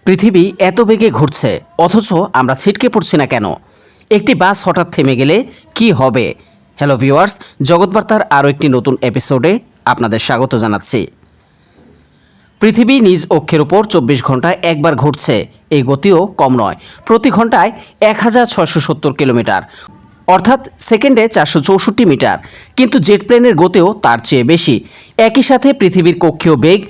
পৃথিবী এত বেগে ঘুরছে অথচ আমরা ছিটকে পড়ছি না কেন? একটি বাস হঠাৎ থেমে গেলে কি হবে? হ্যালো ভিউয়ার্স, জগৎবার্তার আরও একটি নতুন এপিসোডে আপনাদের স্বাগত জানাচ্ছি। পৃথিবী নিজ অক্ষের উপর 24 ঘন্টায় একবার ঘুরছে। এই গতিও কম নয়, প্রতি ঘন্টায় 1670 কিলোমিটার, অর্থাৎ সেকেন্ডে 464 মিটার। কিন্তু জেট প্লেনের গতিও তার চেয়ে বেশি। একই সাথে পৃথিবীর কক্ষীয় বেগ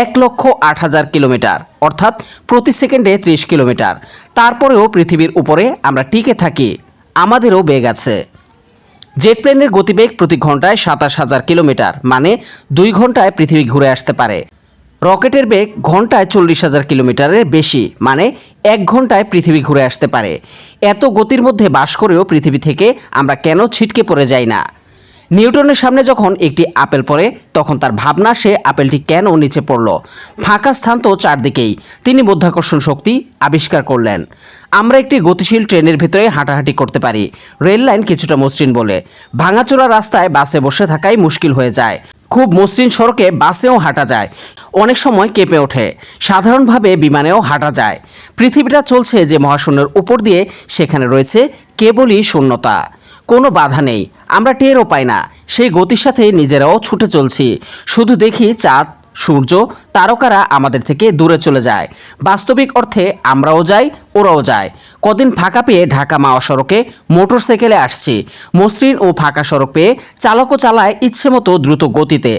1,08,000 কিলোমিটার, অর্থাৎ প্রতি সেকেন্ডে 30 কিলোমিটার। তারপরেও পৃথিবীর উপরে আমরা টিকে থাকি, আমাদেরও বেগ আছে। জেট প্লেনের গতিবেগ প্রতি ঘন্টায় 27,000 কিলোমিটার, মানে 2 ঘন্টায় পৃথিবী ঘুরে আসতে পারে। রকেটের বেগ ঘন্টায় 40,000 কিলোমিটারের বেশি, মানে 1 ঘন্টায় পৃথিবী ঘুরে আসতে পারে। এত গতির মধ্যে বাস করেও পৃথিবী থেকে আমরা কেন ছিটকে পড়ে যাই না? নিউটনের সামনে যখন একটি আপেল পড়ে তখন তার ভাবনা সে আপেলটি কেন নিচে পড়ল। ফাঁকা স্থান তো চারদিকেই। তিনি মাধ্যাকর্ষণ শক্তি আবিষ্কার করলেন। আমরা একটি গতিশীল ট্রেনের ভিতরে হাঁটাহাঁটি করতে পারি, রেল লাইন কিছুটা মসৃণ বলে। ভাঙাচোরা রাস্তায় বাসে বসে থাকাই মুশকিল হয়ে যায়। খুব মসৃণ সড়কে বাসেও হাঁটা যায়, অনেক সময় কেঁপে ওঠে। সাধারণভাবে বিমানেও হাঁটা যায়। পৃথিবীটা চলছে যে মহাশূন্যের উপর দিয়ে, সেখানে রয়েছে কেবলই শূন্যতা, কোনো বাধা নেই। আমরা টেরও পাই না, সেই গতির সাথে নিজেরাও ছুটে চলছি। শুধু দেখি চাঁদ, সূর্য, তারকারা আমাদের থেকে দূরে চলে যায়। বাস্তবিক অর্থে আমরাও যাই, ওরাও যায়। কদিন ফাঁকা পেয়ে ঢাকা মাওয়া সড়কে মোটরসাইকেলে আসছি। মসৃণ ও ফাঁকা সড়ক পেয়ে চালকও চালায় ইচ্ছে মতো দ্রুত গতিতে।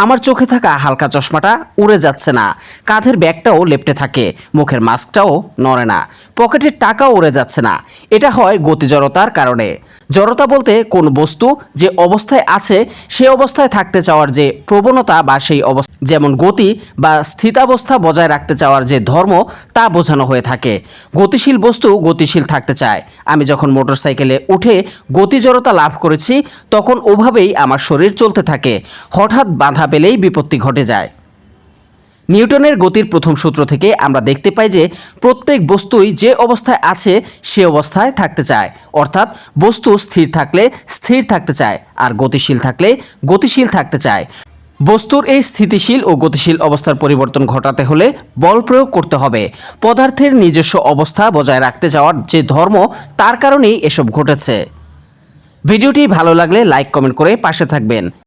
আমার চোখে থাকা হালকা চশমাটা উড়ে যাচ্ছে না, কাঁধের ব্যাগটাও লেপ্টে থাকে, মুখের মাস্কটাও নড়ে না, পকেটের টাকাও উড়ে যাচ্ছে না। এটা হয় গতি জড়তার কারণে। জড়তা বলতে কোন বস্তু যে অবস্থায় আছে সে অবস্থায় থাকতে চাওয়ার যে প্রবণতা, বা সেই অবস্থা যেমন গতি বা স্থিতাবস্থা বজায় রাখতে চাওয়ার যে ধর্ম, তা বোঝানো হয়ে থাকে। গতিশীল বস্তু গতিশীল থাকতে চায়। আমি যখন মোটরসাইকেলে উঠে গতি জড়তা লাভ করেছি তখন ওভাবেই আমার শরীর চলতে থাকে। হঠাৎ বাধা পেলেই বিপত্তি ঘটে যায়। নিউটনের গতির প্রথম সূত্র থেকে আমরা দেখতে পাই যে প্রত্যেক বস্তুই যে অবস্থায় আছে সে অবস্থায় থাকতে চায়, অর্থাৎ বস্তু স্থির থাকলে স্থির থাকতে চায়, আর গতিশীল থাকলে গতিশীল থাকতে চায়। বস্তুর এই স্থিতিশীল ও গতিশীল অবস্থার পরিবর্তন ঘটাতে হলে বল প্রয়োগ করতে হবে। পদার্থের নিজস্ব অবস্থা বজায় রাখতে যাওয়ার যে ধর্ম, তার কারণেই এসব ঘটেছে। ভিডিওটি ভালো লাগলে লাইক কমেন্ট করে পাশে থাকবেন।